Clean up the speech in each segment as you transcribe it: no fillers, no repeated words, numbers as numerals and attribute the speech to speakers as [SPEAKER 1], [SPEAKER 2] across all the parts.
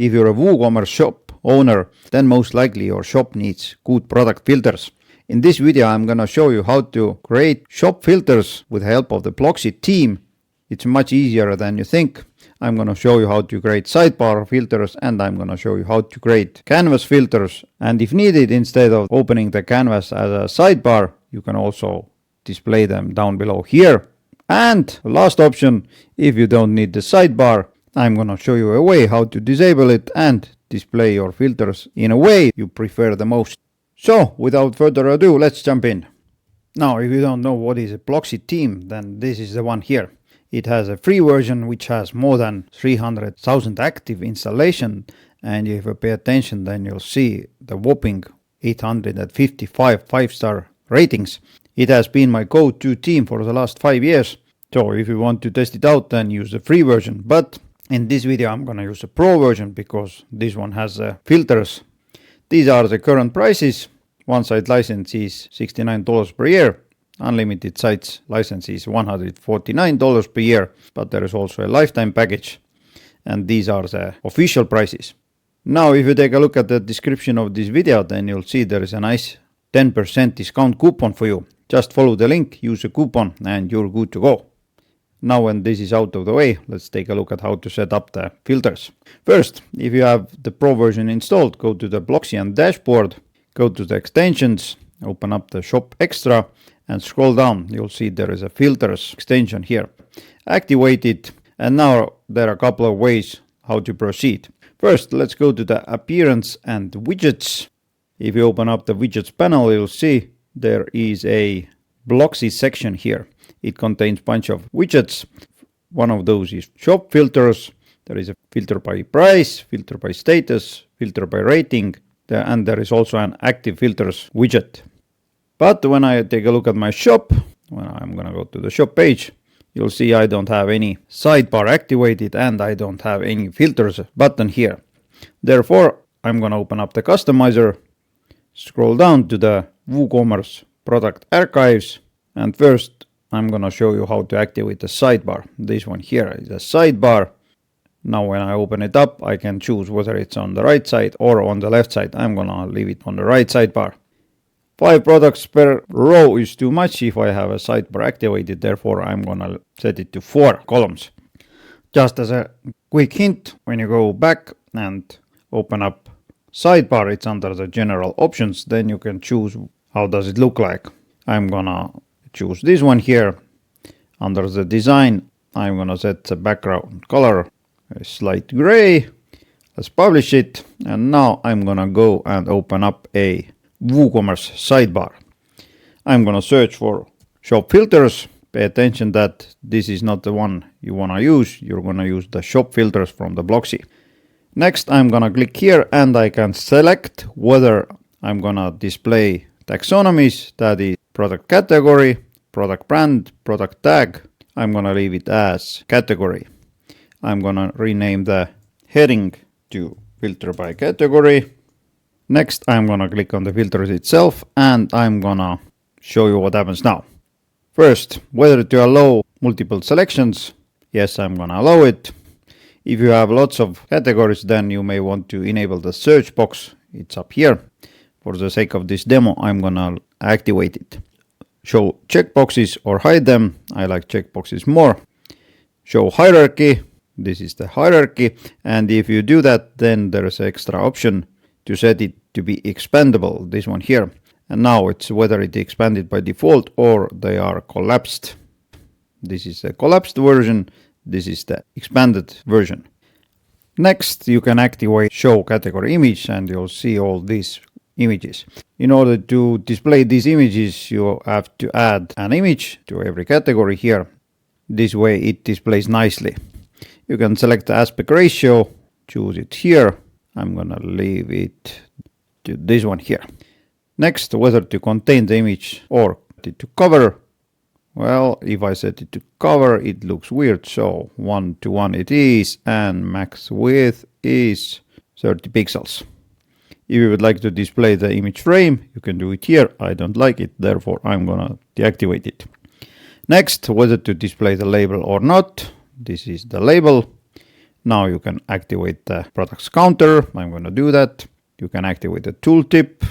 [SPEAKER 1] If you're a WooCommerce shop owner, then most likely your shop needs good product filters. In this video, I'm gonna show you how to create shop filters with the help of the Blocksy team. It's much easier than you think. I'm gonna show you how to create sidebar filters, and I'm gonna show you how to create canvas filters. And if needed, instead of opening the canvas as a sidebar, you can also display them down below here. And last option, if you don't need the sidebar, I'm gonna show you a way how to disable it and display your filters in a way you prefer the most. So, without further ado, let's jump in. Now, if you don't know what is a Blocksy theme, then this is the one here. It has a free version which has more than 300,000 active installation, and if you pay attention, then you'll see the whopping 855 5-star ratings. It has been my go-to theme for the last 5 years. So if you want to test it out, then use the free version. But in this video, I'm gonna use the pro version because this one has filters. These are the current prices. One site license is $69 per year. Unlimited sites license is $149 per year. But there is also a lifetime package. And these are the official prices. Now, if you take a look at the description of this video, then you'll see there is a nice 10% discount coupon for you. Just follow the link, use the coupon, and you're good to go. Now when this is out of the way, let's take a look at how to set up the filters. First, if you have the Pro version installed, go to the Blocksy and dashboard, go to the extensions, open up the Shop Extra, and scroll down. You'll see there is a filters extension here. Activate it, and now there are a couple of ways how to proceed. First, let's go to the Appearance and Widgets. If you open up the Widgets panel, you'll see there is a Blocksy section here. It contains a bunch of widgets. One of those is shop filters. There is a filter by price, filter by status, filter by rating, and there is also an active filters widget. But when I take a look at my shop, when I'm going to go to the shop page, you'll see I don't have any sidebar activated and I don't have any filters button here. Therefore, I'm going to open up the customizer, scroll down to the WooCommerce product archives, and first I'm gonna show you how to activate the sidebar. This one here is a sidebar. Now when I open it up, I can choose whether it's on the right side or on the left side. I'm gonna leave it on the right sidebar. 5 products per row is too much if I have a sidebar activated, therefore I'm gonna set it to 4 columns. Just as a quick hint, when you go back and open up sidebar, it's under the general options, then you can choose how does it look like. I'm gonna choose this one here. Under the design, I'm gonna set the background color a slight gray. Let's publish it, and now I'm gonna go and open up a WooCommerce sidebar. I'm gonna search for shop filters. Pay attention that this is not the one you wanna use. You're gonna use the shop filters from the Blocksy. Next, I'm gonna click here and I can select whether I'm gonna display taxonomies, that is product category, product brand, product tag. I'm gonna leave it as category. I'm gonna rename the heading to filter by category. Next, I'm gonna click on the filters itself and I'm gonna show you what happens now. First, whether to allow multiple selections. Yes, I'm gonna allow it. If you have lots of categories, then you may want to enable the search box. It's up here. For the sake of this demo, I'm gonna activate it. Show checkboxes or hide them. I like checkboxes more. Show hierarchy. This is the hierarchy. And if you do that, then there is an extra option to set it to be expandable. This one here. And now it's whether it's expanded by default or they are collapsed. This is the collapsed version. This is the expanded version. Next, you can activate show category image and you'll see all these images. In order to display these images, you have to add an image to every category here. This way it displays nicely. You can select the aspect ratio, choose it here. I'm gonna leave it to this one here. Next, whether to contain the image or to cover. Well, if I set it to cover, it looks weird. So 1:1 it is, and max width is 30 pixels. If you would like to display the image frame, you can do it here. I don't like it, therefore I'm gonna deactivate it. Next, whether to display the label or not. This is the label. Now you can activate the products counter. I'm going to do that. You can activate the tooltip.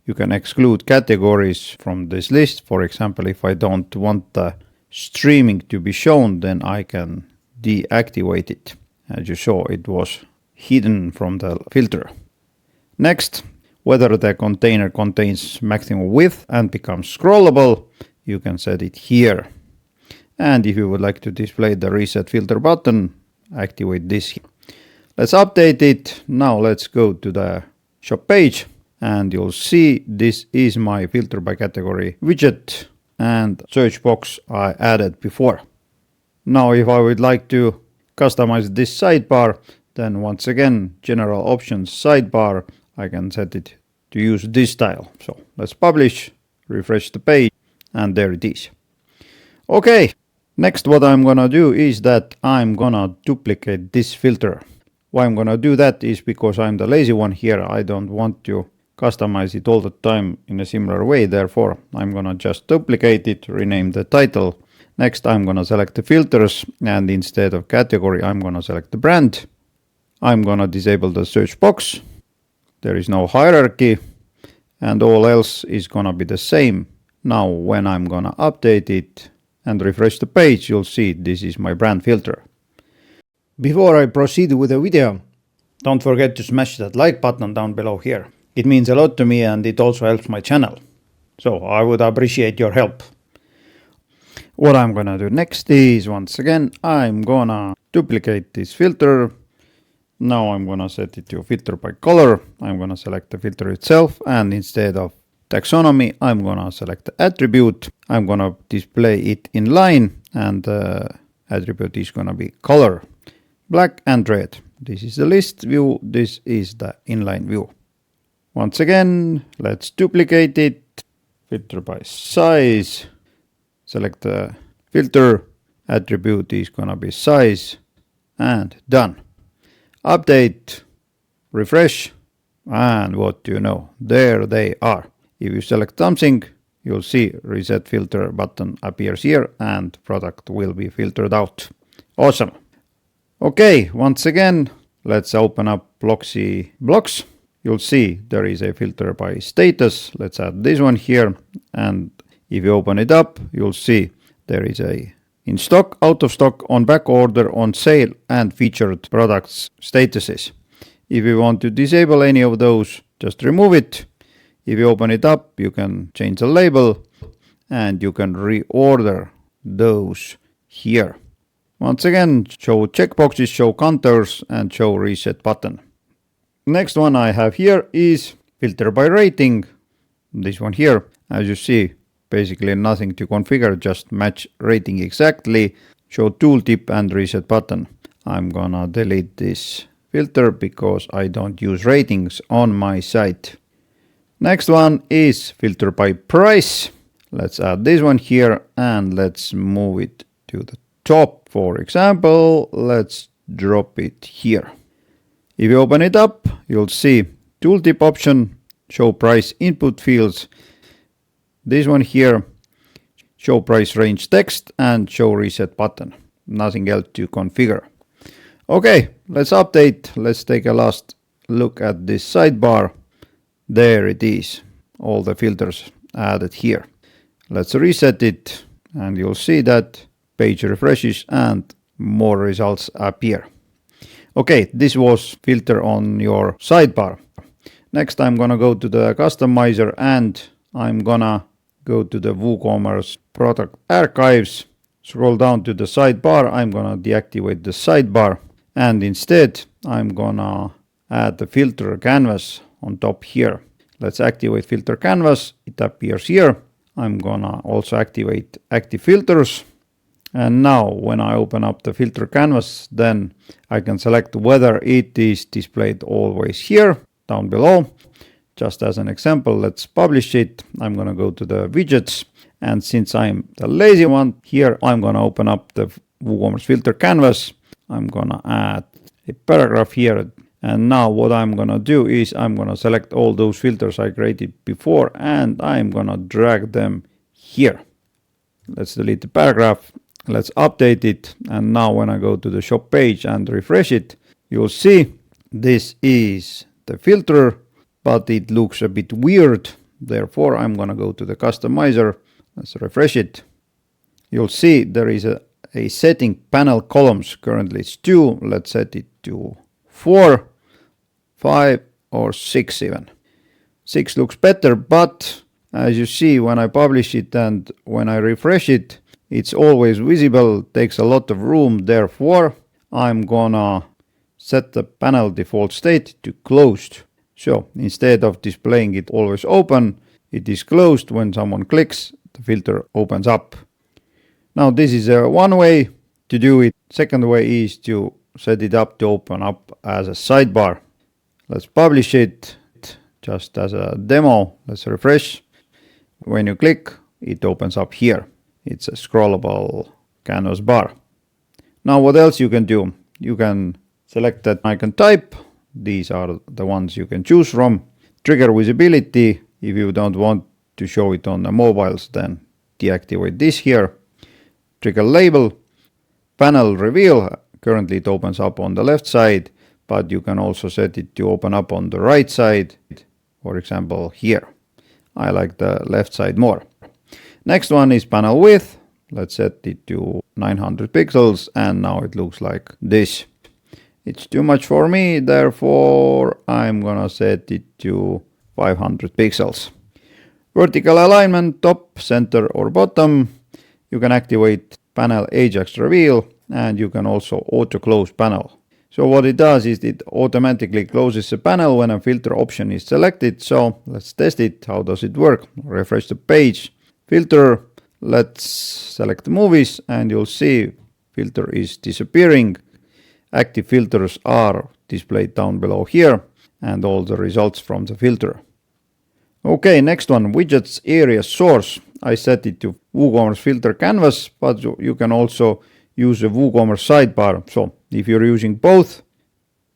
[SPEAKER 1] You can exclude categories from this list. For example, if I don't want the streaming to be shown, then I can deactivate it. As you saw, it was hidden from the filter. Next, whether the container contains maximum width and becomes scrollable, you can set it here. And if you would like to display the reset filter button, activate this here. Let's update it. Now let's go to the shop page and you'll see this is my filter by category widget and search box I added before. Now if I would like to customize this sidebar, then once again, general options sidebar, I can set it to use this style. So let's publish, refresh the page, and there it is. Okay, next what I'm gonna do is that I'm gonna duplicate this filter. Why I'm gonna do that is because I'm the lazy one here. I don't want to customize it all the time in a similar way. Therefore, I'm gonna just duplicate it, rename the title. Next, I'm gonna select the filters, and instead of category, I'm gonna select the brand. I'm gonna disable the search box. There is no hierarchy, and all else is gonna be the same. Now, when I'm gonna update it and refresh the page, you'll see this is my brand filter. Before I proceed with the video, don't forget to smash that like button down below here. It means a lot to me and it also helps my channel. So I would appreciate your help. What I'm gonna do next is, once again, I'm gonna duplicate this filter. Now I'm gonna set it to filter by color. I'm gonna select the filter itself, and instead of taxonomy, I'm gonna select the attribute. I'm gonna display it in line, and the attribute is gonna be color, black and red. This is the list view. This is the inline view. Once again, let's duplicate it. Filter by size. Select the filter. Attribute is gonna be size, and done. Update, refresh, and what do you know? There they are. If you select something, you'll see reset filter button appears here and product will be filtered out. Awesome. Okay, once again, let's open up Blocksy Blocks. You'll see there is a filter by status. Let's add this one here. And if you open it up, you'll see there is a in stock, out of stock, on back order, on sale, and featured products statuses. If you want to disable any of those, just remove it. If you open it up, you can change the label and you can reorder those here. Once again, show checkboxes, show contours, and show reset button. Next one I have here is filter by rating. This one here, as you see, basically nothing to configure, just match rating exactly, show tooltip and reset button. I'm gonna delete this filter because I don't use ratings on my site. Next one is filter by price. Let's add this one here and let's move it to the top. For example, let's drop it here. If you open it up, you'll see tooltip option, show price input fields. This one here, show price range text and show reset button. Nothing else to configure. Okay, let's update. Let's take a last look at this sidebar. There it is. All the filters added here. Let's reset it and you'll see that page refreshes and more results appear. Okay, this was filter on your sidebar. Next I'm gonna go to the customizer and I'm gonna go to the WooCommerce product archives, scroll down to the sidebar. I'm gonna deactivate the sidebar and instead I'm gonna add the filter canvas on top here. Let's activate filter canvas. It appears here. I'm gonna also activate active filters. And now when I open up the filter canvas, then I can select whether it is displayed always here down below. Just as an example, let's publish it. I'm gonna go to the widgets, and since I'm the lazy one here, I'm gonna open up the WooCommerce filter canvas. I'm gonna add a paragraph here, and now what I'm gonna do is I'm gonna select all those filters I created before and I'm gonna drag them here. Let's delete the paragraph. Let's update it. And now when I go to the shop page and refresh it, you'll see this is the filter, but it looks a bit weird. Therefore, I'm going to go to the customizer. Let's refresh it. You'll see there is a setting panel columns. Currently it's 2. Let's set it to 4, 5 or 6 even. 6 looks better, but as you see when I publish it and when I refresh it, it's always visible, takes a lot of room. Therefore, I'm gonna set the panel default state to closed. So instead of displaying it always open, it is closed. When someone clicks, the filter opens up. Now this is one way to do it. Second way is to set it up to open up as a sidebar. Let's publish it just as a demo. Let's refresh. When you click, it opens up here. It's a scrollable canvas bar. Now what else you can do? You can select that icon type. These are the ones you can choose from. Trigger visibility. If you don't want to show it on the mobiles, then deactivate this here. Trigger label. Panel reveal. Currently it opens up on the left side, but you can also set it to open up on the right side. For example, here. I like the left side more. Next one is panel width. Let's set it to 900 pixels and now it looks like this. It's too much for me, therefore I'm gonna set it to 500 pixels. Vertical alignment, top, center or bottom. You can activate panel Ajax reveal and you can also auto close panel. So what it does is it automatically closes the panel when a filter option is selected. So let's test it. How does it work? Refresh the page. Filter. Let's select movies and you'll see filter is disappearing. Active filters are displayed down below here and all the results from the filter. Okay, next one, widgets area source. I set it to WooCommerce filter canvas, but you can also use a WooCommerce sidebar. So if you're using both,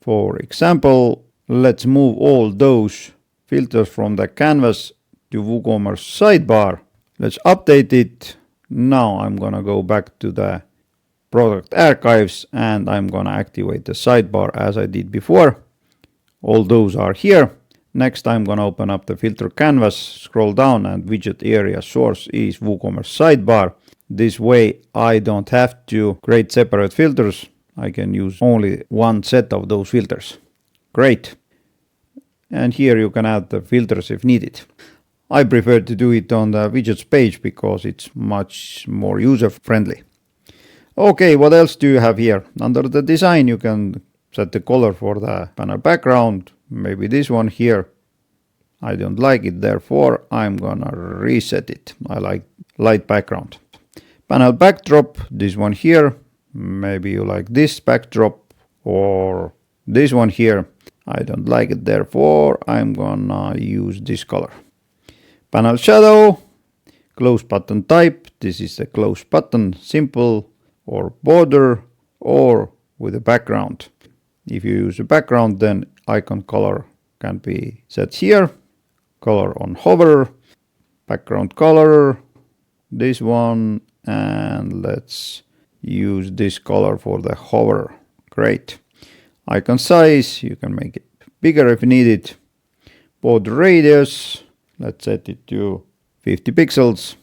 [SPEAKER 1] for example, let's move all those filters from the canvas to WooCommerce sidebar. Let's update it. Now I'm gonna go back to the product archives and I'm gonna activate the sidebar as I did before. All those are here. Next I'm gonna open up the filter canvas, scroll down and widget area source is WooCommerce sidebar. This way I don't have to create separate filters. I can use only one set of those filters. Great. And here you can add the filters if needed. I prefer to do it on the widgets page because it's much more user friendly. Okay, what else do you have here? Under the design you can set the color for the panel background. Maybe this one here. I don't like it, therefore I'm gonna reset it. I like light background. Panel backdrop, this one here. Maybe you like this backdrop or this one here. I don't like it, therefore I'm gonna use this color. Panel shadow, close button type. This is a close button, simple or border or with a background. If you use a background, then icon color can be set here. Color on hover, background color, this one, and let's use this color for the hover. Great. Icon size, you can make it bigger if needed. Border radius, let's set it to 50 pixels.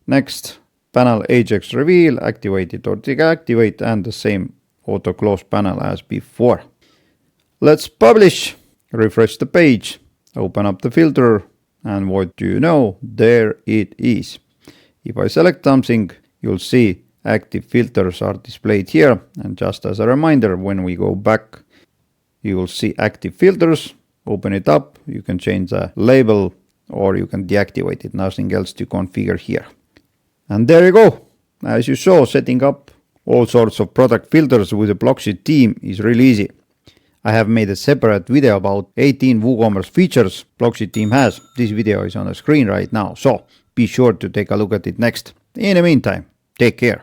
[SPEAKER 1] Next, panel Ajax reveal, activate it or deactivate, and the same auto close panel as before. Let's publish, refresh the page, open up the filter, and what do you know? There it is. If I select something, you'll see active filters are displayed here. And just as a reminder, when we go back, you will see active filters. Open it up, you can change the label or you can deactivate it. Nothing else to configure here. And there you go. As you saw, setting up all sorts of product filters with the Blocksy team is really easy. I have made a separate video about 18 WooCommerce features Blocksy team has. This video is on the screen right now, so be sure to take a look at it next. In the meantime, take care.